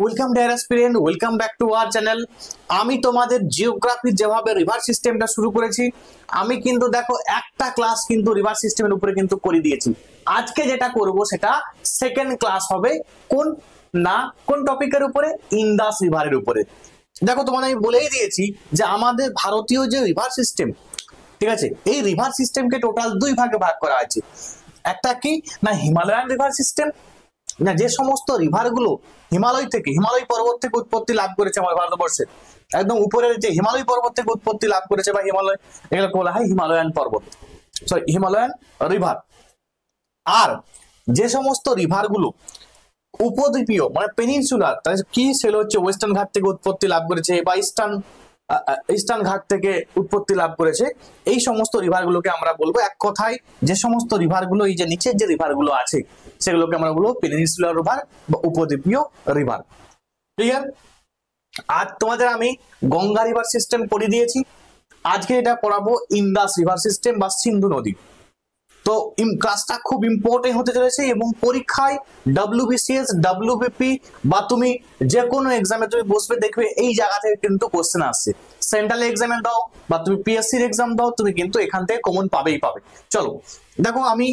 Welcome deer aspirant, welcome back to our channel. আমি তোমাদের geography যেভাবে রিভার সিস্টেমটা শুরু করেছি, আমি কিন্তু দেখো একটা ক্লাস কিন্তু রিভার সিস্টেমের উপরে কিন্তু করে দিয়েছি। আজকে যেটা করব সেটা সেকেন্ড ক্লাস হবে। কোন টপিকের উপরে? ইন্দাস রিভারের উপরে। দেখো তোমাদের আমি বলেই দিয়েছি যে আমাদের ভারতীয় যে রিভার সিস্টেম, ঠিক আছে, এই রিভার সিস্টেমকে টোটাল দুই ভাগে ভাগ করা আছে। একটা কি না হিমালয়ান রিভার সিস্টেম, না যে সমস্ত রিভার গুলো হিমালয় পর্বত থেকে উৎপত্তি লাভ করেছে আমাদের ভারতবর্ষে, একদম উপরের যে হিমালয় পর্বত থেকে উৎপত্তি লাভ করেছে বা হিমালয়, এগুলোকে বলা হয় হিমালয়ান পর্বত, সরি হিমালয়ান রিভার। আর যে সমস্ত রিভার গুলো উপদ্বীপীয় মানে পেনিনসুলার, কি সেগুলো হচ্ছে ওয়েস্টার্ন ঘাট থেকে উৎপত্তি লাভ করেছে বা ইস্টার্ন ঘাট থেকে উৎপত্তি লাভ করেছে, এই সমস্ত রিভার গুলোকে আমরা বলবো এক কথায় যে সমস্ত রিভার গুলো এই যে নিচের যে রিভার গুলো আছে সেগুলোকে আমরা বলবো পেনিনসুলার রিভার বা উপদ্বীপীয় রিভার। ক্লিয়ার? আজ তোমাদের আমি গঙ্গা রিভার সিস্টেম পড়িয়ে দিয়েছি, আজকে এটা পড়াবো ইন্দাস রিভার সিস্টেম বা সিন্ধু নদী। তো ক্লাসটা খুব ইম্পর্টেন্ট হতে চলেছে এবং পরীক্ষায় WBCS, WBP বা তুমি যে কোনো এক্সামে তুমি বসবে দেখবে এই জায়গা থেকে কিন্তু কোশ্চেন আসছে। সেন্ট্রাল এক্সামে দাও বা তুমি PSC এর এক্সাম দাও, তুমি কিন্তু এখান থেকে কমন পাবেই পাবে। চলো দেখো, আমি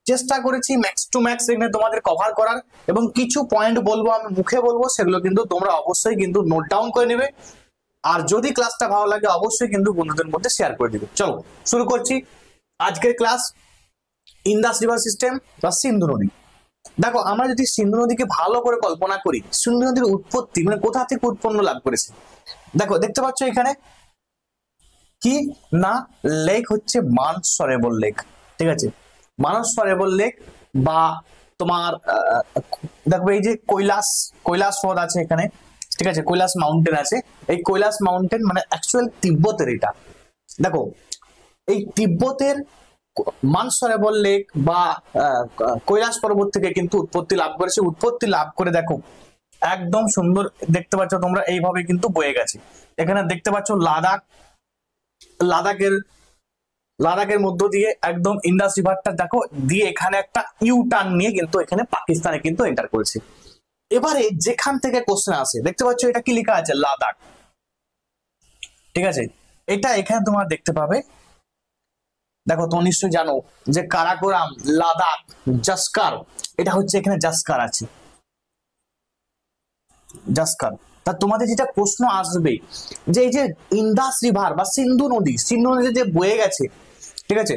চেষ্টা করেছি ম্যাক্স টু ম্যাক্স এখানে তোমাদের কভার করার, এবং কিছু পয়েন্ট বলবো আমি মুখে বলবো, সেগুলো কিন্তু তোমরা অবশ্যই কিন্তু নোট ডাউন করে নেবে। আর যদি ক্লাসটা ভালো লাগে অবশ্যই কিন্তু বন্ধুদের মধ্যে শেয়ার করে দিবে। চলো শুরু করছি আজকের ক্লাস, ইন্দাস রিভার সিস্টেম বা সিন্ধু নদী। দেখো, আমরা যদি সিন্ধু নদীকে ভালো করে কল্পনা করি, সিন্ধু নদীর উৎপত্তি মানে কোথা থেকে উৎপন্ন লাভ করেছে, দেখো দেখতে পাচ্ছ এখানে কি না লেক হচ্ছে মানসরেবল লেক, ঠিক আছে, মানসরেবল লেক বা তোমার দেখো এই যে কৈলাস হ্রদ আছে এখানে, ঠিক আছে, কৈলাস মাউন্টেন আছে। এই কৈলাস মাউন্টেন মানে অ্যাকচুয়াল তিব্বতের এটা। দেখো এই তিব্বতের মানসরেবল লেক বা কৈলাস পর্বত থেকে কিন্তু উৎপত্তি লাভ করেছে। উৎপত্তি লাভ করে দেখো একদম সুন্দর দেখতে পাচ্ছ তোমরা, এইভাবে কিন্তু বয়ে গেছে। এখানে দেখতে পাচ্ছ লাদাখের মধ্য দিয়ে একদম ইন্দাস রিভারটা দেখো দিয়ে এখানে একটা ইউ টার্ন নিয়ে কিন্তু এখানে পাকিস্তানে কিন্তু এন্টার করেছে। এবারে যেখান থেকে কোশ্চেন আসে দেখতে পাচ্ছ এটা কি লেখা আছে, লাদাখ, ঠিক আছে। এটা এখানে তোমরা দেখতে পাবে, দেখো তোমরা নিশ্চয়ই জানো যে কারাকোরাম, লাদাখ, জাস্কার, এটা হচ্ছে এখানে জাস্কার আছে, জাস্কার। তা তোমাদের যেটা প্রশ্ন আসবে যে এই যে ইন্দাস রিভার বা সিন্ধু নদী যে বয়ে গেছে, ঠিক আছে,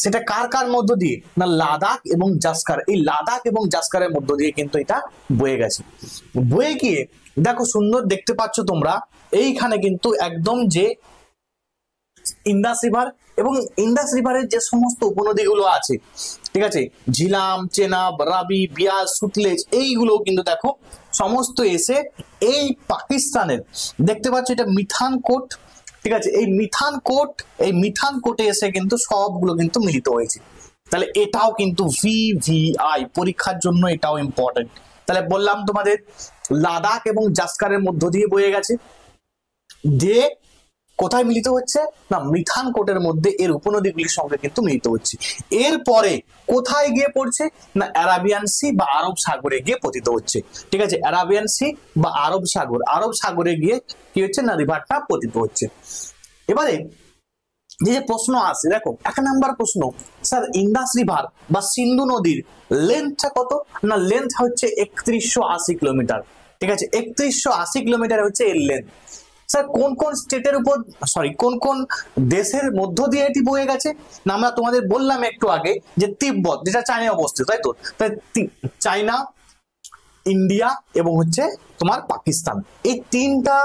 সেটা কার কার মধ্য দিয়ে, না লাদাখ এবং জাস্কার, এই লাদাখ এবং জাস্কারের মধ্য দিয়ে কিন্তু এটা বয়ে গেছে। বয়ে গিয়ে দেখো সুন্দর দেখতে পাচ্ছ তোমরা এইখানে কিন্তু একদম যে ইন্দাস রিভার এবং ইন্দাস রিভারের যে সমস্ত উপনদীগুলো আছে, ঠিক আছে, ঝিলাম, চেনাব, রাবি, বিয়াস, সুতলেজ, এইগুলো কিন্তু দেখো সমস্ত এসে এই পাকিস্তানের দেখতে পাচ্ছ এটা মিথানকোট, ঠিক আছে, এই মিথানকোটে এসে কিন্তু সবগুলো কিন্তু মিলিত হয়েছে। তাহলে এটাও কিন্তু VVI পরীক্ষার জন্য এটাও ইম্পর্টেন্ট। তাহলে বললাম তোমাদের লাদাখ এবং জাস্কারের মধ্য দিয়ে বয়ে গেছে, দিয়ে কোথায় মিলিত হচ্ছে, না মিথানকোটের মধ্যে এর উপনদীগুলির সঙ্গে কিন্তু মিলিত হচ্ছে। এরপরে কোথায় গিয়ে পড়ছে, না অ্যারাবিয়ান সি বা আরব সাগরে গিয়ে পতিত হচ্ছে, ঠিক আছে, অ্যারাবিয়ান সি বা আরব সাগরে গিয়ে কি হচ্ছে, না রিভারটা পতিত হচ্ছে। এবারে যে প্রশ্ন আসছে দেখো, 1 নাম্বার প্রশ্ন, স্যার ইন্দাস রিভার বা সিন্ধু নদীর লেন্থটা কত, না লেন্থ হচ্ছে 3180 কিলোমিটার, ঠিক আছে, 3180 কিলোমিটার হচ্ছে এর লেন্থ। স্যার কোন কোন স্টেটের উপর কোন কোন দেশের মধ্য দিয়ে এটি বয়ে গেছে, না আমরা তোমাদের বললাম একটু আগে যে তিব্বত, যেটা চায়নায় অবস্থিত, তাই তো, তাই চায়না, ইন্ডিয়া এবং হচ্ছে তোমার পাকিস্তান, এই 3টা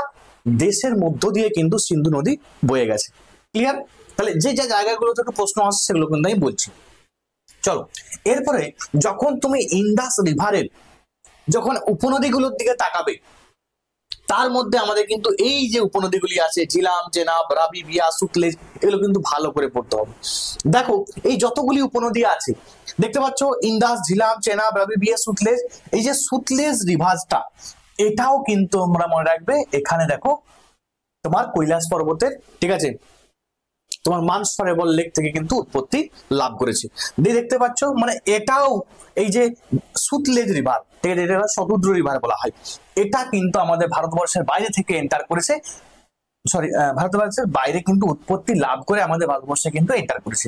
দেশের মধ্য দিয়ে কিন্তু সিন্ধু নদী বয়ে গেছে। ক্লিয়ার? তাহলে যে যে জায়গাগুলো থেকে প্রশ্ন আসছে সেগুলো কিন্তু আমি বলছি। চলো এরপরে যখন তুমি ইন্দাস রিভারের যখন উপনদীগুলোর দিকে তাকাবে, তার মধ্যে আমাদের কিন্তু এই যে উপনদীগুলি আছে ঝিলাম, চেনাব, রাবি, বিয়াস, সুতলেজ, এগুলো কিন্তু ভালো করে পড়তে হবে। দেখো এই যতগুলি উপনদী আছে দেখতে পাচ্ছ ইন্দাস, ঝিলাম, চেনাব, রাবি, বিয়াস, সুতলেজ, এই যে সুতলেজ রিভারটা এটাও কিন্তু আমরা মনে রাখবে এখানে দেখো তোমার কৈলাস পর্বতের, ঠিক আছে, তোমার মানসরেবর লেক থেকে কিন্তু উৎপত্তি লাভ করেছে। দিয়ে দেখতে পাচ্ছ মানে এটাও এই যে সুতলেজ রিভার, ঠিক আছে, এটা শতদ্রু রিভার বলা হয়, এটা কিন্তু আমাদের ভারতবর্ষের বাইরে থেকে এন্টার করেছে, সরি ভারতবর্ষের বাইরে কিন্তু উৎপত্তি লাভ করে আমাদের ভারতবর্ষে কিন্তু এন্টার করেছে।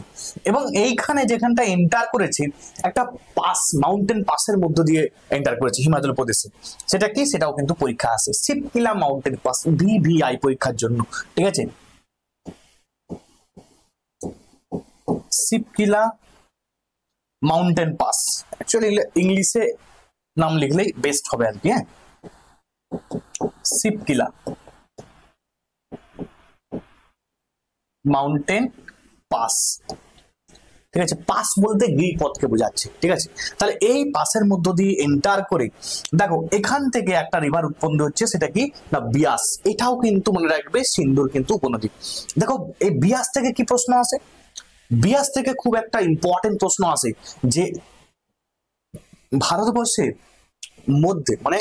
এবং এইখানে যেখানটা এন্টার করেছে একটা পাস, মাউন্টেন পাসের মধ্য দিয়ে এন্টার করেছে হিমাচল প্রদেশে। সেটা কি, সেটাও কিন্তু পরীক্ষা আসে, শিবকিলা মাউন্টেন পাস, ভিভিআই পরীক্ষার জন্য, ঠিক আছে, শিবকিলা মাউন্টেন পাস। অ্যাকচুয়ালি ইংলিশে নাম লিখলেই বেস্ট হবে আর কি। হ্যাঁ, শিবকিলা মাউন্টেন পাস, ঠিক আছে, পাস বলতে গিরিপথকে বোঝাচ্ছে, ঠিক আছে। তাহলে এই পাসের মধ্য দিয়ে এন্টার করে দেখো এখান থেকে একটা রিভার উৎপন্ন হচ্ছে, সেটা কি না বিয়াস। এটাও কিন্তু মনে রাখবে সিন্ধুর কিন্তু উপনদী। দেখো এই বিয়াস থেকে কি প্রশ্ন আসে, বিয়াস থেকে খুব একটা ইম্পর্টেন্ট প্রশ্ন আসে যে ভারতবর্ষের মধ্যে মানে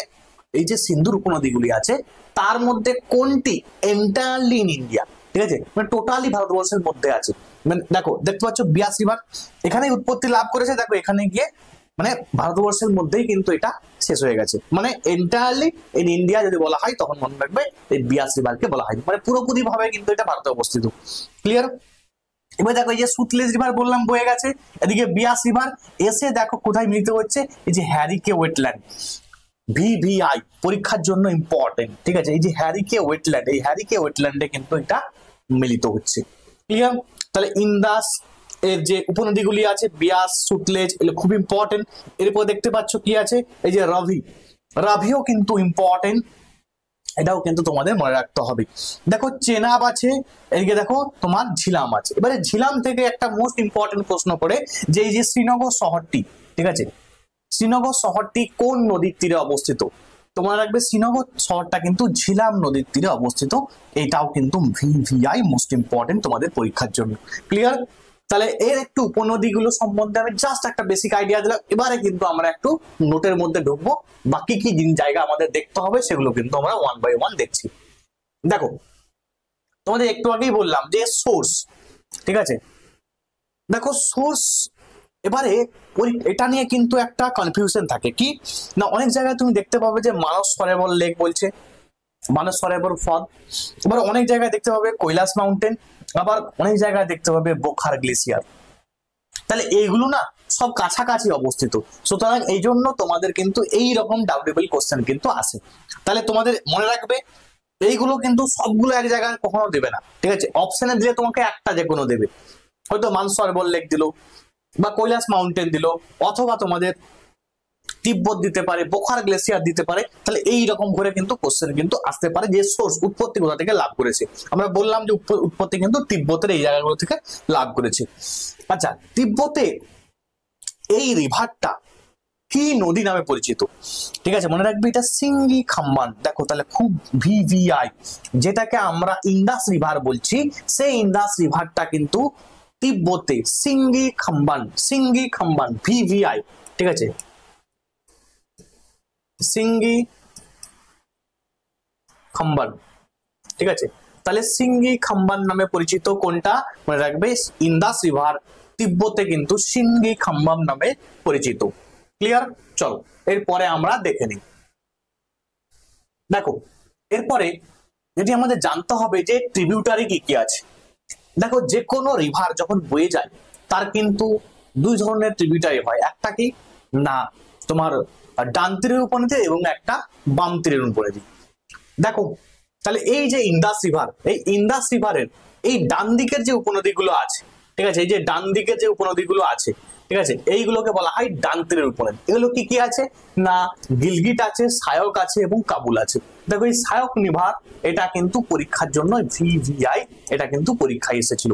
এই যে সিন্ধুর উপনদীগুলি আছে তার মধ্যে কোনটি এন্টায়ারলি ইন ইন্ডিয়া, ঠিক আছে, মানে টোটালি ভারতবর্ষের মধ্যে আছে। মানে দেখো দেখতে পাচ্ছ বিয়াস রিভার এখানে উৎপত্তি লাভ করেছে, দেখো এখানে গিয়ে মানে ভারতবর্ষের মধ্যেই কিন্তু এটা শেষ হয়ে গেছে, মানে এন্টায়ারলি ইন ইন্ডিয়া যদি বলা হয় তখন মনে রাখবে এই বিয়াস রিভারকে বলা হয়, মানে পুরোপুরি ভাবে কিন্তু এটা ভারতে অবস্থিত। ক্লিয়ার? এবার দেখো এই যে সুতলেজ রিভার বললাম বয়ে গেছে, এদিকে বিয়াস রিভার এসে দেখো কোথায় মিলিত হচ্ছে, এই যে হ্যারিকে ওয়েটল্যান্ড, ভিভিআই পরীক্ষার জন্য ইম্পর্টেন্ট, ঠিক আছে, এই যে হ্যারিকে ওয়েটল্যান্ড, এই হ্যারিকে ওয়েটল্যান্ডে কিন্তু এটা মিলিত হচ্ছে। ক্লিয়ার? তাহলে ইন্দাস এর যে উপনদীগুলি আছে বিয়াস, সুতলেজ, এগুলো খুব ইম্পর্টেন্ট। এরপর দেখতে পাচ্ছ কি আছে, এই যে রাভি, রাভিও কিন্তু ইম্পর্টেন্ট, এটাও কিন্তু তোমাদের মনে রাখতে হবে। দেখো চেনাব আছে, এদিকে দেখো তোমার ঝিলাম আছে। এবারে ঝিলাম থেকে একটা মোস্ট ইম্পর্টেন্ট প্রশ্ন করে যে এই যে শ্রীনগর শহরটি, ঠিক আছে, শ্রীনগর শহরটি কোন নদীর তীরে অবস্থিত? তোমরা রাখবে শ্রীনগর শহরটা কিন্তু ঝিলাম নদীর তীরে অবস্থিত, এটাও কিন্তু ভিভিআই মোস্ট ইম্পর্টেন্ট তোমাদের পরীক্ষার জন্য। ক্লিয়ার? তাহলে এর একটু উপনদীগুলো সম্বন্ধে আমি জাস্ট একটা বেসিক আইডিয়া দিলাম। এবারে কিন্তু আমরা একটু নোটের মধ্যে ঢুকবো, বাকি কি জায়গা আমাদের দেখতে হবে সেগুলো কিন্তু আমরা ওয়ান বাই ওয়ান দেখছি। দেখো তোমাদের একটু আগেই বললাম যে সোর্স, ঠিক আছে, দেখো সোর্স এবারে এটা নিয়ে কিন্তু একটা কনফিউশন থাকে কি না, অনেক জায়গায় তুমি দেখতে পাবে যে মানস সরোবর লেক বলছে, মানস সরোবর হ্রদ, এবার অনেক জায়গায় দেখতে পাবে কৈলাস মাউন্টেন, আবার অনেক জায়গায় দেখতে পাবে বোখার গ্লেসিয়ার। তাহলে এইগুলো না সব কাছাকাছি অবস্থিত, সুতরাং এই জন্য তোমাদের কিন্তু এই রকম ডাউটেবল কোশ্চেন কিন্তু আসে। তাহলে তোমাদের মনে রাখবে এইগুলো কিন্তু সবগুলো এক জায়গায় কখনো দেবে না, ঠিক আছে, অপশনে দিলে তোমাকে একটা যে কোনো দেবে, হয়তো মানস সরোবর লেক দিল বা কৈলাস মাউন্টেন দিল, অথবা তোমাদের তিব্বত দিতে পারে, বোখার গ্লেসিয়ার দিতে পারে। তাহলে এই রকম করে কিন্তু কোশ্চেন কিন্তু আসতে পারে যে সোর্স উৎপত্তি কোথা থেকে লাভ করেছে। আমরা বললাম যে উৎপত্তি কিন্তু তিব্বতের এই জায়গাগুলো থেকে লাভ করেছে। আচ্ছা, তিব্বতে এই রিভারটা কি নদী নামে পরিচিত? ঠিক আছে, মনে রাখবে এটা সিঙ্গি খাম্বান। দেখো তাহলে খুব ভিভিআই, যেটাকে আমরা ইন্দাস রিভার বলছি, সেই ইন্দাস রিভারটা কিন্তু তিব্বতে সিঙ্গি খাম্বান, সিঙ্গি খাম্বান ভিভিআই, ঠিক আছে, সিঙ্গি খাম্বান, ঠিক আছে। তাহলে সিঙ্গি খাম্বান নামে পরিচিত কোনটা? মনে রাখবে ইন্দাস রিভার তিব্বতে কিন্তু সিঙ্গি খাম্বান নামে পরিচিত। ক্লিয়ার? চলো এরপরে আমরা দেখে নিই। দেখো এরপরে যদি আমাদের জানতে হবে যে ট্রিবিউটারি কি কি আছে। দেখো যে কোনো রিভার যখন বয়ে যায় তার কিন্তু দুই ধরনের ট্রিবিউটারি হয়, একটা কি না তোমার ডান তীরের উপনদী এবং একটা বাম তীরের উপনদী। দেখো তাহলে এই যে ইন্দাস রিভার, এই ইন্দাস রিভারের এই ডান দিকের যে উপনদীগুলো আছে, ঠিক আছে, এই যে ডান দিকের যে উপনদীগুলো আছে, ঠিক আছে, এইগুলোকে বলা হয় ডান তীরের উপনদী। এগুলো কি কি আছে না গিলগিট আছে, সায়ক আছে এবং কাবুল আছে। দেখো এই সায়ক রিভার এটা কিন্তু পরীক্ষার জন্য ভিভিআই এটা কিন্তু পরীক্ষায় এসেছিল,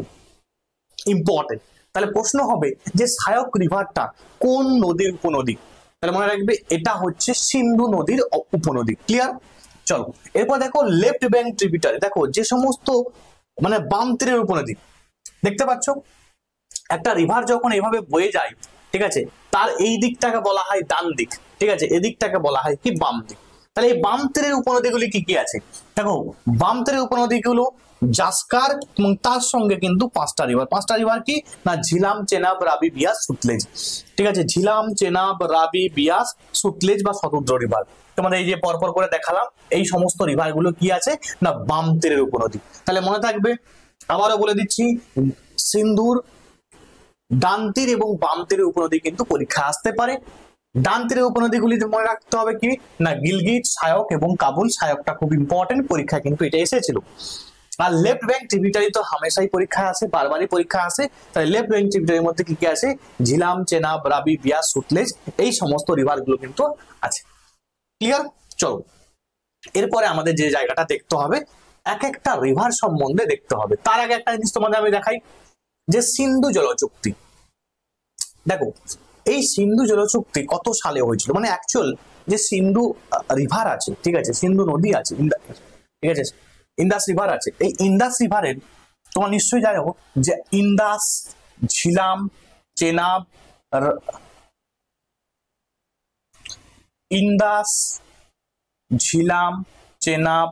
ইম্পর্টেন্ট। তাহলে প্রশ্ন হবে যে সায়ক রিভারটা কোন নদীর উপনদী? তাহলে মনে রাখবে এটা হচ্ছে সিন্ধু নদীর উপনদী। ক্লিয়ার? চলো এরপর দেখো লেফট ব্যাঙ্ক ট্রিবিউটারি। দেখো যে সমস্ত মানে বাম তীরের উপনদী দেখতে পাচ্ছ, একটা রিভার যখন এভাবে বয়ে যায়, ঠিক আছে, তার এই দিকটাকে বলা হয় ডান দিক, ঠিক আছে, এদিকটাকে বলা হয় কি বাম দিক। তাহলে এই বাম তীরের উপনদীগুলি কি কি আছে? দেখো বাম তীরের উপনদীগুলো জাস্কার এবং তার সঙ্গে কিন্তু পাঁচটা রিভার কি না ঝিলাম, চেনাব, রাবি, বিয়াস, সুতলেজ। ঠিক আছে, ঝিলাম, চেনাব, রাবি, বিয়াস, সুতলেজ বা শতদ্র রিভার। তোমাদের এই যে পরপর করে দেখালাম এই সমস্ত রিভার গুলো কি আছে না বাম তীরের উপনদী। তাহলে মনে থাকবে, আবারও বলে দিচ্ছি, সিন্ধুর ডান তীর এবং বাম তীরের উপনদী কিন্তু পরীক্ষা আসতে পারে। ডান তীরের উপনদীগুলিতে মনে রাখতে হবে কি না গিলগিট, সায়ক এবং কাবুল। সায়কটা খুব ইম্পর্টেন্ট, পরীক্ষা কিন্তু এটা এসেছিল। আর লেফট ব্যাংক ট্রিবিউটারি তো হামেশাই পরীক্ষা আসে, বারবারই পরীক্ষা আসে। তাহলে লেফট ব্যাংক ট্রিবিউটারির মধ্যে কি কি আছে? ঝিলাম, চেনাব, রাবি, বিয়াস, সুতলেজ, এই সমস্ত রিভার গুলো কিন্তু আছে। ক্লিয়ার? চলো এরপরে আমাদের যে জায়গাটা দেখতে হবে, এক একটা রিভার সম্বন্ধে দেখতে হবে। তার আগে একটা জিনিস তোমাদের আমি দেখাই, যে সিন্ধু জল চুক্তি। দেখো এই সিন্ধু জল চুক্তি কত সালে হয়েছিল, মানে অ্যাকচুয়াল যে সিন্ধু রিভার আছে, ঠিক আছে, সিন্ধু নদী আছে, ঠিক আছে, ইন্দাস রিভার আছে। এই ইন্দাস রিভারের তোমার নিশ্চয়ই জানো যে ইন্দাস, ঝিলাম, চেনাব, ইন্দাস, ঝিলাম, চেনাব,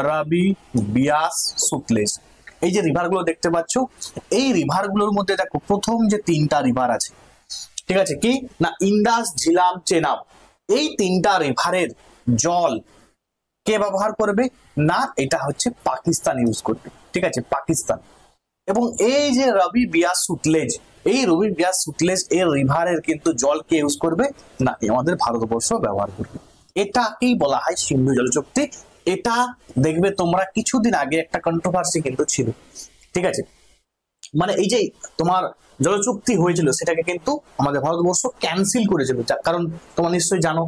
রাবি, বিয়াস, সুতলেজ, এই যে রিভার গুলো দেখতে পাচ্ছ, এই রিভার গুলোর মধ্যে দেখো প্রথম যে তিনটা রিভার আছে, ঠিক আছে, কি না ইন্দাস, ঝিলাম, চেনাব, এই তিনটা রিভারের জল কে ব্যবহার করবে না এটা হচ্ছে পাকিস্তান ইউজ করবে। ঠিক আছে, পাকিস্তান। এবং এই যে রবি, বিয়াস, সুতলেজ, এই রবি, বিয়াস, সুতলেজ এর রিভারের কিন্তু জল কে ইউজ করবে না আমাদের ভারতবর্ষ ব্যবহার করবে। এটাকেই বলা হয় সিন্ধু জল চুক্তি। এটা দেখবে তোমরা কিছুদিন আগে একটা কন্ট্রোভার্সি কিন্তু ছিল, ঠিক আছে, মানে এই যে তোমার জলচুক্তি হয়েছিল সেটাকে কিন্তু আমাদের ভারতবর্ষ ক্যান্সেল করেছিল। কারণ তোমরা নিশ্চয়ই জানো,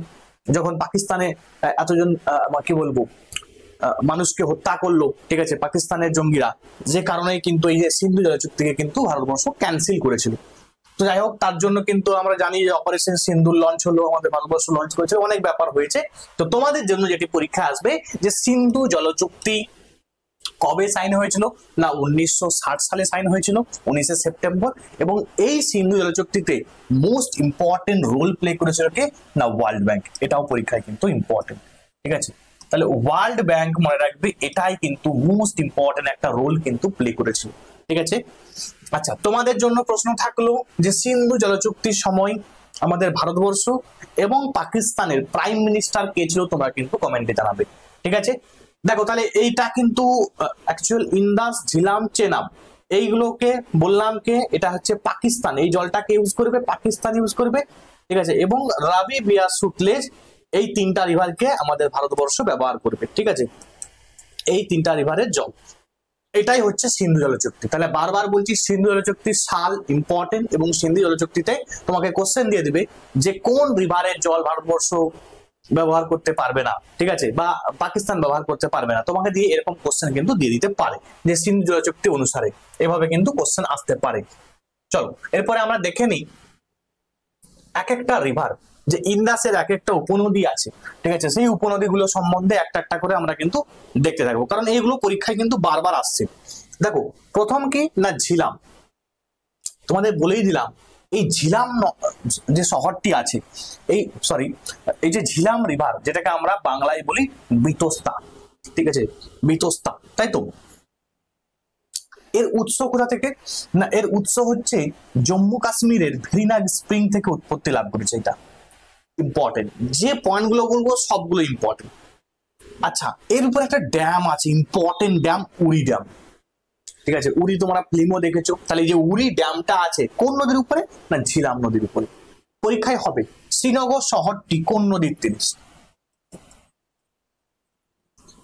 যখন পাকিস্তানে এতজন কি বলবো মানুষকে হত্যা করলো, ঠিক আছে, পাকিস্তানের জঙ্গিরা, যে কারণে কিন্তু এই যে সিন্ধু জলচুক্তিকে কিন্তু ভারতবর্ষ ক্যান্সেল করেছিল। তো যাই হোক, তার জন্য কিন্তু আমরা জানি যে অপারেশন সিন্দুর লঞ্চ হলো, আমাদের ভারতবর্ষ লঞ্চ করেছে, অনেক ব্যাপার হয়েছে। তো তোমাদের জন্য যেটি পরীক্ষা আসবে যে সিন্ধু জলচুক্তি কবে সাইন হয়েছিল না 1960 সালে সাইন হয়েছিল, 19 সেপ্টেম্বর। এবং এই সিন্ধু জলচুক্তিতে মোস্ট ইম্পর্টেন্ট রোল প্লে করেছিল কে না ওয়ার্ল্ড ব্যাংক। এটাও পরীক্ষায় কিন্তু ইম্পর্টেন্ট, ঠিক আছে। তাহলে ওয়ার্ল্ড ব্যাংক মনে রাখবে, এটাই কিন্তু মোস্ট ইম্পর্টেন্ট একটা রোল কিন্তু প্লে করেছিল, ঠিক আছে। আচ্ছা, তোমাদের জন্য প্রশ্ন থাকলো যে সিন্ধু জলচুক্তির সময় আমাদের ভারতবর্ষ এবং পাকিস্তানের প্রাইম মিনিস্টার কে ছিল, তোমরা কিন্তু কমেন্টে জানাবে, ঠিক আছে। দেখো তাহলে এইটা কিন্তু অ্যাকচুয়াল ইন্দাস, ঝিলাম, চেনাব এইগুলোকে বললাম কে এটা হচ্ছে পাকিস্তান, এই জলটাকে ইউজ করবে, পাকিস্তান ইউজ করবে, ঠিক আছে। এবং রাবি, বিয়াস, সুতলেজ এই তিনটা রিভারকে আমাদের ভারতবর্ষ ব্যবহার করবে, ঠিক আছে, এই তিনটা রিভারের জল। এটাই হচ্ছে সিন্ধু জলচুক্তি। তাহলে বারবার বলছি সিন্ধু জলচুক্তির সাল ইম্পর্টেন্ট, এবং সিন্ধু জলচুক্তিতে তোমাকে কোশ্চেন দিয়ে দিবে যে কোন রিভারের জল ভারতবর্ষ ব্যবহার করতে পারবে না, ঠিক আছে, বা পাকিস্তান ব্যবহার করতে পারবে না, তোমাকে দিয়ে এরকম কোশ্চেন কিন্তু দিয়ে দিতে পারে যে সিন্ধু জলচুক্তি অনুসারে এভাবে কিন্তু কোশ্চেন আসতে পারে। চলো এরপরে আমরা দেখে নিই এক একটা রিভার, যে ইন্দাসের এক একটা উপনদী আছে, ঠিক আছে, সেই উপনদীগুলো সম্বন্ধে একটা একটা করে আমরা কিন্তু দেখতে থাকবো, কারণ এইগুলো পরীক্ষায় কিন্তু বারবার আসছে। দেখো প্রথম কি না ঝিলাম, তোমাদের বলেই দিলাম এই ঝিলাম যে শহরটি আছে, এই যে ঝিলাম রিভার, যেটাকে আমরা বাংলায় বলি বিতস্তা, ঠিক আছে, বিতস্তা, তাই তো। এর উৎস কোথা থেকে না এর উৎস হচ্ছে জম্মু কাশ্মীরের ভেরিনাগ স্প্রিং থেকে উৎপত্তি লাভ করেছে। এটা ইম্পর্টেন্ট, যে পয়েন্ট গুলো বলবো সবগুলো ইম্পর্টেন্ট। আচ্ছা, এর উপর একটা ড্যাম আছে, ইম্পর্টেন্ট ড্যাম, উড়ি ড্যাম, ঠিক আছে, উড়ি তোমরা ফিল্মও দেখেছো। তাহলে এই যে উড়ি ড্যামটা আছে কোন নদীর উপরে না ঝিলাম নদীর উপরে। পরীক্ষায় হবে শ্রীনগর শহরটি কোন নদীর তীরে?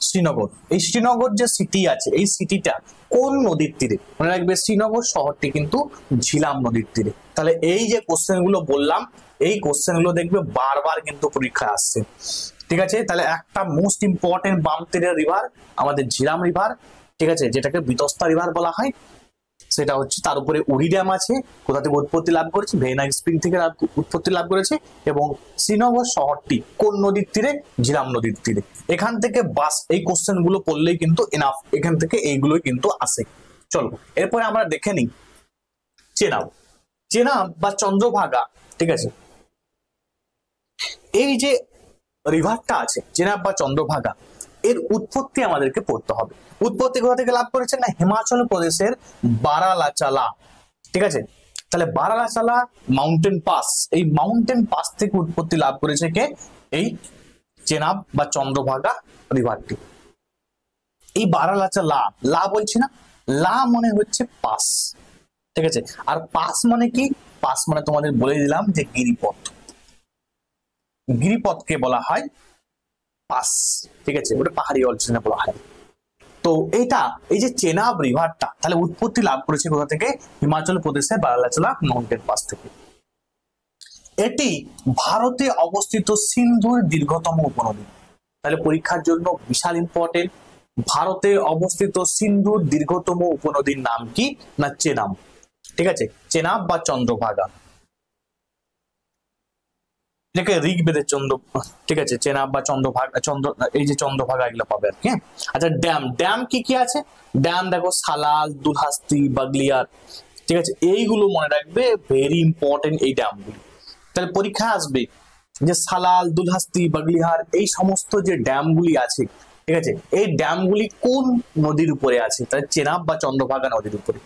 শ্রীনগর, এই শ্রীনগর যে সিটি আছে এই সিটিটা কোন নদীর তীরে? মনে রাখবে শ্রীনগর শহরটি কিন্তু ঝিলাম নদীর তীরে। তাহলে এই যে কোশ্চেন গুলো বললাম, এই কোশ্চেন গুলো দেখবে বারবার কিন্তু পরীক্ষায় আসছে, ঠিক আছে। তাহলে একটা মোস্ট ইম্পর্টেন্ট বাম তীরের রিভার আমাদের ঝিলাম রিভার, ঠিক আছে, যেটাকে বিতস্তা রিভার বলা হয়, সেটা হচ্ছে। তার উপরে উড়ি ড্যাম আছে, কোথা থেকে উৎপত্তি লাভ করেছে? ভেরিনাগ স্প্রিং থেকে উৎপত্তি লাভ করেছে। এবং শ্রীনগর শহরটি কোন নদীর তীরে? ঝিলাম নদীর তীরে। এখান থেকে বাস এই কোশ্চেন গুলো পড়লেই কিন্তু এনাফ, এখান থেকে এইগুলোই কিন্তু আসে। চলো এরপরে আমরা দেখে নিই চেনাব। চেনাব বা চন্দ্রভাগা, ঠিক আছে, এই যে রিভারটা আছে চেনাব বা চন্দ্রভাগা, এর উৎপত্তি আমাদেরকে পড়তে হবে। উৎপত্তি কোথা থেকে লাভ করেছে? না হিমাচল প্রদেশের বারালাচালা, ঠিক আছে। তাহলে বারালাচালা মাউন্টেন পাস, এই মাউন্টেন পাস থেকে উৎপত্তি লাভ করেছে কে? এই চেনাব বা চন্দ্রভাগা রিভারটি। এই বারালাচালা, লা বলছি না, লা মানে হচ্ছে পাস, ঠিক আছে। আর পাস মানে কি? পাস মানে তোমাদের বলে দিলাম যে গিরিপথ, গিরিপথকে বলা হয় পাস, ঠিক আছে, ওটা পাহাড়ি অঞ্চলে বলা হয়। তো এটা, এই যে চেনাব রিভারটা তাহলে উৎপত্তি লাভ করেছে কোথা থেকে? হিমাচল প্রদেশের বারালাচালা মাউন্টেন পাস থেকে। এটি ভারতে অবস্থিত সিন্ধুর দীর্ঘতম উপনদী। তাহলে পরীক্ষার জন্য বিশাল ইম্পর্টেন্ট। ভারতে অবস্থিত সিন্ধুর দীর্ঘতম উপনদীর নাম কি? না চেনাব, ঠিক আছে, চেনাব বা চন্দ্রভাগা, এটাকে ঋগ্বেদের চন্দ্র, ঠিক আছে, চেনাব বা চন্দ্রভাগা, এই যে চন্দ্রভাগা এগুলো পাবে আর কি। আচ্ছা ড্যাম, ড্যাম কি কি আছে? ড্যাম দেখো সালাল, দুলহাস্তি, বাগলিয়ার, ঠিক আছে, এইগুলো মনে রাখবে, ভেরি ইম্পর্টেন্ট এই ড্যামগুলি। তাহলে পরীক্ষা আসবে যে সালাল, দুলহাস্তি, বাগলিহার এই সমস্ত যে ড্যামগুলি আছে, ঠিক আছে, এই ড্যামগুলি কোন নদীর উপরে আছে? তাহলে চেনাব বা চন্দ্রভাগা নদীর উপরে।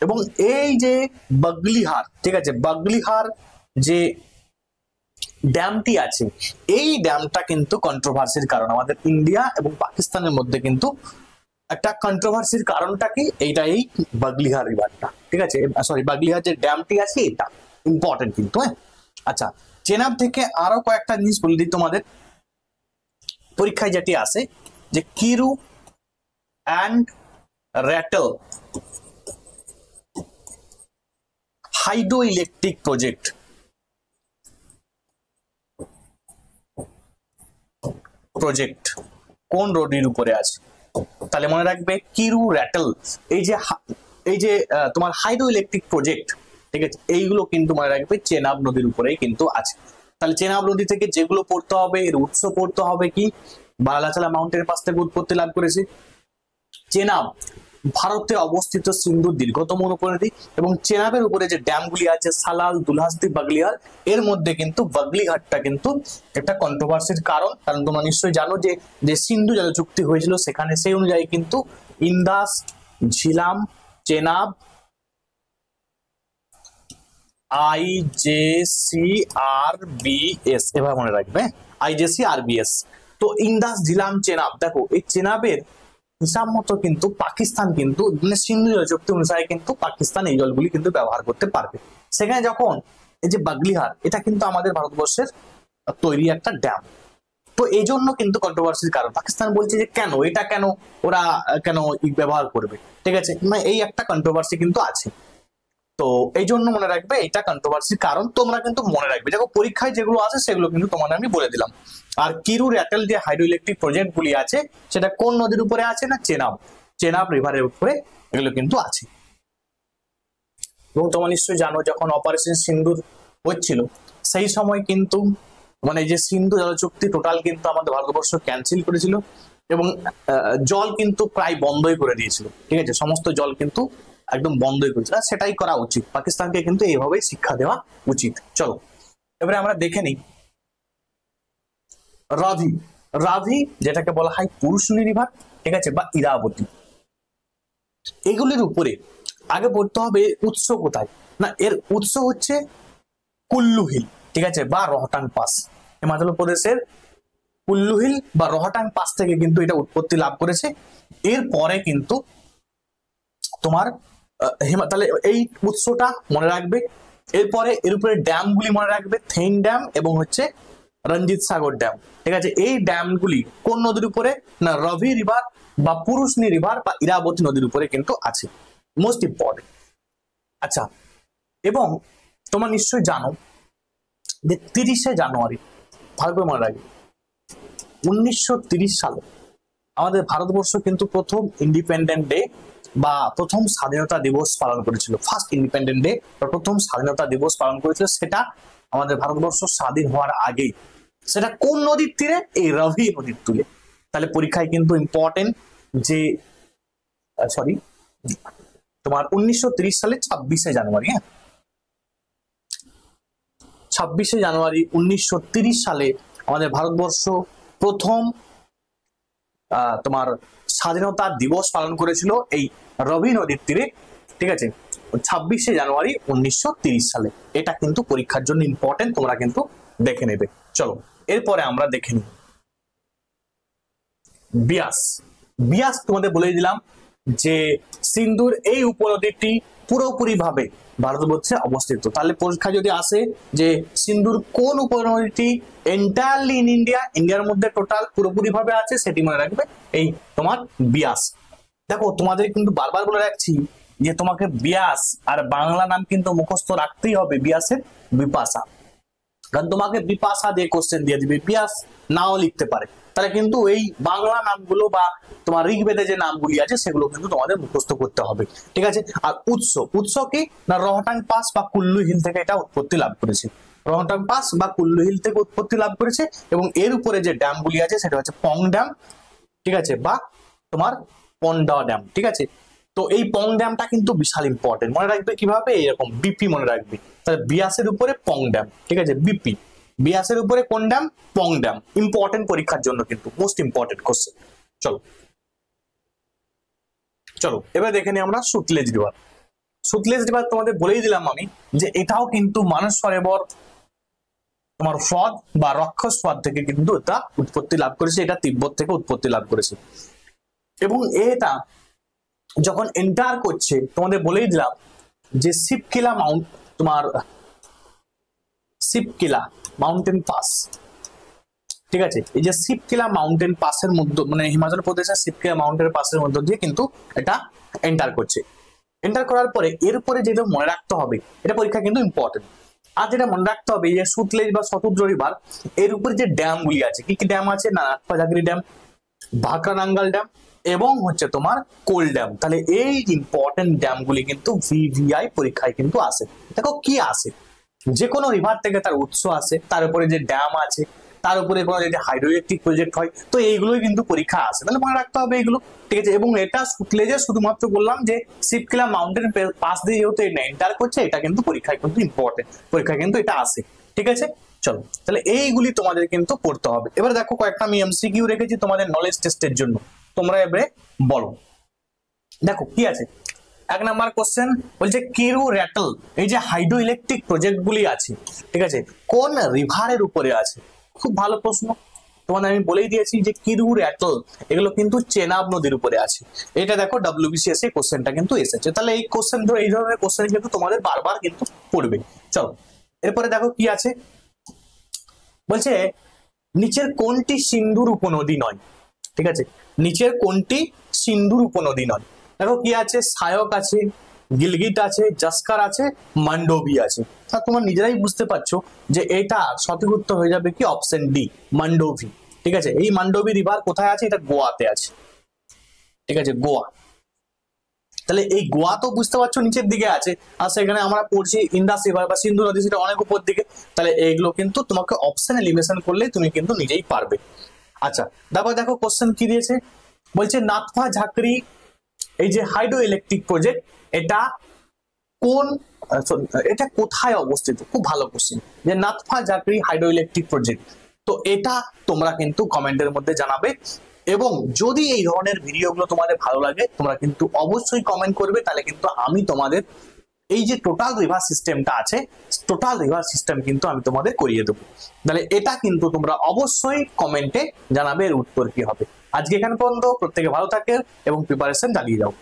এবং এই যে বাগলিহার, ঠিক আছে, বাগলিহার যে ড্যামটি আছে, এই ড্যামটা কিন্তু কন্ট্রোভার্সির কারণ, আমাদের ইন্ডিয়া এবং পাকিস্তানের মধ্যে কিন্তু একটা কন্ট্রোভার্সির কারণটা কি? এইটা এই বাগলিহার রিভারটা, ঠিক আছে, সরি বাগলিহার যে ড্যামটি আছে এটা ইম্পর্টেন্ট কিন্তু, হ্যাঁ। আচ্ছা চেনাব থেকে আরো কয়েকটা জিনিস বলে দিই তোমাদের, পরীক্ষায় যেটি আসে যে Kiru and rattle hydro electric project কোন নদীর উপরে আছে? তাহলে মনে রাখবে কিরু র্যাটল, এই যে তোমার হাইড্রো ইলেকট্রিক প্রজেক্ট, ঠিক আছে, এইগুলো কিন্তু মনে রাখবে চেনাব নদীর উপরেই কিন্তু আছে। তাহলে চেনাব নদী থেকে যেগুলো পড়তে হবে, এর উৎস পড়তে হবে কি? বারালাচালা মাউন্টেন পাস থেকে উৎপত্তি লাভ করেছে। চেনাব ভারতে অবস্থিত সিন্ধুর দীর্ঘতম উপনদী, এবং চেনাবের উপরে যে ড্যামগুলি আছে সালাল, দুলহাস্তি, বাগলিহার, এর মধ্যে কিন্তু বাগলিহাটটা কিন্তু একটা কন্ট্রোভার্সির কারণ। কারণ তোমরা নিশ্চয়ই জানো যে যে সিন্ধু জল চুক্তি হয়েছিল সেখানে সেই অনুযায়ী কিন্তু ইন্দাস, ঝিলাম, চেনাব, IJCRBS এভাবে মনে রাখবে, IJCRBS। তো ইন্দাস, ঝিলাম, চেনাব, দেখো এই চেনাবের হিসাব মতো কিন্তু পাকিস্তান কিন্তু সিন্ধু জল চুক্তি অনুসারে কিন্তু পাকিস্তান এই জলগুলি কিন্তু ব্যবহার করতে পারবে। সেখানে যখন এই যে বাগলিহার, এটা কিন্তু আমাদের ভারতবর্ষের তৈরি একটা ড্যাম, তো এই জন্য কিন্তু কন্ট্রোভার্সির কারণ। পাকিস্তান বলছে যে কেন এটা, কেন ওরা কেন ব্যবহার করবে, ঠিক আছে, মানে এই একটা কন্ট্রোভার্সি কিন্তু আছে। তো এই জন্য মনে রাখবে এটা কন্ট্রোভার্সির কারণ, তোমরা কিন্তু মনে রাখবে, দেখো পরীক্ষায় যেগুলো আছে সেগুলো কিন্তু তোমাদের আমি বলে দিলাম। আর কিরু র্যাটল যে হাইড্রো ইলেকট্রিক প্রজেক্ট গুলি আছে সেটা কোন নদীর উপরে আছে? না চেনাব রিভারের উপরে এগুলো কিন্তু আছে। এবং তোমরা নিশ্চয়ই জানো যখন অপারেশন সিন্দুর হচ্ছিল সেই সময় কিন্তু মানে যে সিন্ধু জল চুক্তি টোটাল কিন্তু আমাদের ভারতবর্ষ ক্যান্সেল করেছিল, এবং জল কিন্তু প্রায় বন্ধই করে দিয়েছিল, ঠিক আছে, সমস্ত জল কিন্তু একদম বন্ধই করেছিল। সেটাই করা উচিত, পাকিস্তানকে কিন্তু এইভাবেই শিক্ষা দেওয়া উচিত। চলো এবারে আমরা দেখে নিই রাভি। রাভি যেটাকে বলা হয় পুরুষনী রিভার, ঠিক আছে, বা ইরাবতী, এগুলির উপরে আগে পড়তে হবে উৎস কোথায়। না এর উৎস হচ্ছে কুল্লু হিল, ঠিক আছে, বা রোহটাং পাস। হিমাচল প্রদেশের কুল্লু হিল বা রোহটাং পাস থেকে কিন্তু এটা উৎপত্তি লাভ করেছে। এরপরে কিন্তু তোমার তাহলে এই উৎসটা মনে রাখবে। এরপরে এর উপরে ড্যামগুলি মনে রাখবে, থেইন ড্যাম এবং হচ্ছে রঞ্জিত সাগর ড্যাম, ঠিক আছে। এই ড্যামগুলি কোন নদীর উপরে? না রভি রিভার বা পুরুষনী রিভার বা ইরাবতী নদীর উপরে কিন্তু আছে, মোস্ট ইম্পর্টেন্ট। আচ্ছা, এবং তোমরা নিশ্চয়ই জানো যে 30শে জানুয়ারি, ভালো করে মনে রাখবে, 1930 সালে আমাদের ভারতবর্ষ কিন্তু প্রথম ইন্ডিপেন্ডেন্ট ডে বা প্রথম স্বাধীনতা দিবস পালন করেছিল। ফার্স্ট ইন্ডিপেন্ডেন্ট ডে বা প্রথম স্বাধীনতা দিবস পালন করেছিল, সেটা আমাদের ভারতবর্ষ স্বাধীন হওয়ার আগেই। সেটা কোন নদীর তীরে? এই রাভি নদীর তীরে। তাহলে পরীক্ষায় কিন্তু ইম্পর্টেন্ট যে সরি তোমার 1930 সালে 26শে জানুয়ারি, হ্যাঁ 26শে জানুয়ারি 1930 সালে আমাদের ভারতবর্ষ প্রথম তোমার স্বাধীনতা দিবস পালন করেছিল এই রবি নদীর তীরে, ঠিক আছে, 26শে জানুয়ারি 1930 সালে। এটা কিন্তু পরীক্ষার জন্য ইম্পর্টেন্ট, তোমরা কিন্তু দেখে নেবে। চলো এরপরে আমরা দেখে নিই বিয়াস। বিয়াস তোমাদের বলে দিলাম যে সিন্ধুর এই উপনদীটি পুরোপুরি ভাবে ভারতবর্ষে অবস্থিত। তাহলে পরীক্ষা যদি আসে যে সিন্ধুর কোন উপনদীটি এন্টায়ারলি ইন ইন্ডিয়া, ইন্ডিয়ার মধ্যে টোটাল পুরোপুরি ভাবে আছে, সেটি মনে রাখবে এই তোমার বিয়াস। দেখো তোমাদের কিন্তু বারবার বলে রাখছি যে তোমাকে বিয়াস আর বাংলা নাম কিন্তু মুখস্থ রাখতেই হবে, বিয়াসের বিপাশা। কারণ তোমাকে বিপাশা দিয়ে কোশ্চেন দিয়ে দিবে, বিয়াস নাও লিখতে পারে। তাহলে কিন্তু এই বাংলা নামগুলো বা তোমার ঋগ্বেদে যে নামগুলি আছে সেগুলো কিন্তু তোমাদের মুখস্থ করতে হবে, ঠিক আছে। আর উৎস, উৎস কি না রোহটাং পাস বা কুল্লু হিল থেকে এটা উৎপত্তি লাভ করেছে। রোহটাং পাস বা কুল্লু হিল থেকে উৎপত্তি লাভ করেছে এবং এর উপরে যে ড্যামগুলি আছে সেটা হচ্ছে পং ড্যাম, ঠিক আছে, বা তোমার পন্ডা ড্যাম, ঠিক আছে। তো এই পং ড্যামটা কিন্তু বিশাল ইম্পর্টেন্ট, মনে রাখবে কিভাবে, এরকম বিপি মনে রাখবে। তাহলে বিয়াসের উপরে পং ড্যাম, ঠিক আছে, বিপি। বিয়াসের উপরে কোন ড্যাম? পং ড্যাম। ইম্পর্টেন্ট পরীক্ষার জন্য কিন্তু মোস্ট ইম্পর্টেন্ট কোশ্চেন। চলো চলো এবার দেখে নিই আমরা সুতলেজ রিভার। সুতলেজ রিভার তোমাদের বলেই দিলাম আমি যে এটাও কিন্তু মানস সরোবর তোমার হ্রদ বা রক্ষস হ্রদ থেকে কিন্তু এটা উৎপত্তি লাভ করেছে, এটা তিব্বত থেকে উৎপত্তি লাভ করেছে। এবং এটা যখন এন্টার করছে তোমাদের বলেই দিলাম যে শিবকিলা মাউন্ট, তোমার শিবকিলা মাউন্টেন পাস, ঠিক আছে, এই যে শিবকিলা মাউন্টেন পাসের মধ্যে মানে হিমাচল প্রদেশের শিবকিলা মাউন্টেন পাসের মধ্যে দিয়ে কিন্তু এটা এন্টার করছে। এন্টার করার পরে এরপরে যেটা মনে রাখতে হবে, এটা পরীক্ষা কিন্তু ইম্পর্টেন্ট। আর যেটা মনে রাখতে হবে যে সুতলেজ বা শতদ্র রিভার এর উপরে যে ড্যাম গুলি আছে, কি কি ড্যাম আছে না নাথপাজাগিরি ড্যাম, ভাকরানাঙ্গাল ড্যাম এবং হচ্ছে তোমার কোল ড্যাম। তাহলে এই ইম্পর্টেন্ট ড্যাম গুলি কিন্তু ভিভিআই পরীক্ষায় কিন্তু আসে। দেখো কি আসে, যে কোনো রিভার থেকে তার উৎস আসে, তার উপরে যে ড্যাম আছে, তার উপরে কোনো যদি হাইড্রো ইলেকট্রিক প্রজেক্ট হয়, তো এইগুলোই কিন্তু পরীক্ষা আসে। তাহলে মনে রাখতে হবে এইগুলো, ঠিক আছে। এবং এটা সুতলেজে শুধুমাত্র বললাম যে শিবকিলা মাউন্টেন পাস দিয়ে যেহেতু এটা এন্টার করছে, এটা কিন্তু পরীক্ষায় কিন্তু ইম্পর্টেন্ট, পরীক্ষায় কিন্তু এটা আসে, ঠিক আছে। চলো তাহলে এইগুলি তোমাদের কিন্তু পড়তে হবে। এবার দেখো কয়েকটা আমি এমসিকিউ রেখেছি তোমাদের নলেজ টেস্টের জন্য, তোমরা এবারে বলো। দেখো কি আছে, 1 নাম্বার কোশ্চেন বলছে কিরু র্যাটল, এই যে হাইড্রো ইলেকট্রিক প্রজেক্ট গুলি আছে, ঠিক আছে, কোন রিভারের উপরে আছে? খুব ভালো প্রশ্ন, তোমাদের আমি বলেই দিয়েছি যে কিরু র্যাটল এগুলো কিন্তু চেনাব নদীর উপরে আছে। এটা দেখো WBCS এই কোশ্চেনটা কিন্তু এসেছে। তাহলে এই কোশ্চেন ধরো, এই ধরনের কোশ্চেন কিন্তু তোমাদের বারবার কিন্তু পড়বে। চলো এরপরে দেখো কি আছে, বলছে নিচের কোনটি সিন্ধুর উপনদী নয়, ঠিক আছে, নিচের কোনটি সিন্ধুর উপনদী নয়? দেখো কি আছে, সায়ক আছে, গিলগিট আছে, জাস্কার আছে, মান্ডোবি আছে। তা তোমরা নিজেরাই বুঝতে পারছো যে এটা সঠিক উত্তর হয়ে যাবে কি অপশন ডি, মান্ডোবি, ঠিক আছে। এই মান্ডোবি রিভার কোথায় আছে? এটা গোয়াতে আছে, ঠিক আছে, গোয়া। তাহলে এই গোয়া তো বুঝতে পারছো নিচের দিকে আছে, আর সেখানে আমরা পড়ছি ইন্দাস রিভার বা সিন্ধু নদী, সেটা অনেক উপর দিকে। তাহলে এইগুলো কিন্তু তোমাকে অপশন এলিমিনেশন করলে তুমি কিন্তু নিজেই পারবে। আচ্ছা তারপর দেখো কোশ্চেন কি দিয়েছে, বলছে নাথপা ঝাকরি এই যে হাইড্রো ইলেকট্রিক প্রজেক্ট এটা কোন, এটা কোথায় অবস্থিত? খুব ভালো কোশ্চেন, যে নাথপা ঝাকরি হাইড্রো ইলেকট্রিক প্রজেক্ট। তো এটা তোমরা কিন্তু কমেন্টের মধ্যে জানাবে। এবং যদি এই ধরনের ভিডিওগুলো তোমাদের ভালো লাগে তোমরা কিন্তু অবশ্যই কমেন্ট করবে, তাহলে কিন্তু আমি তোমাদের এই যে টোটাল রিভার সিস্টেমটা আছে, টোটাল রিভার সিস্টেম কিন্তু আমি তোমাদের করিয়ে দেবো। তাহলে এটা কিন্তু তোমরা অবশ্যই কমেন্টে জানাবে এর উত্তর কি হবে। আজকে এখানে পর্যন্ত, প্রত্যেকে ভালো থাকে এবং প্রিপারেশন চালিয়ে যাও।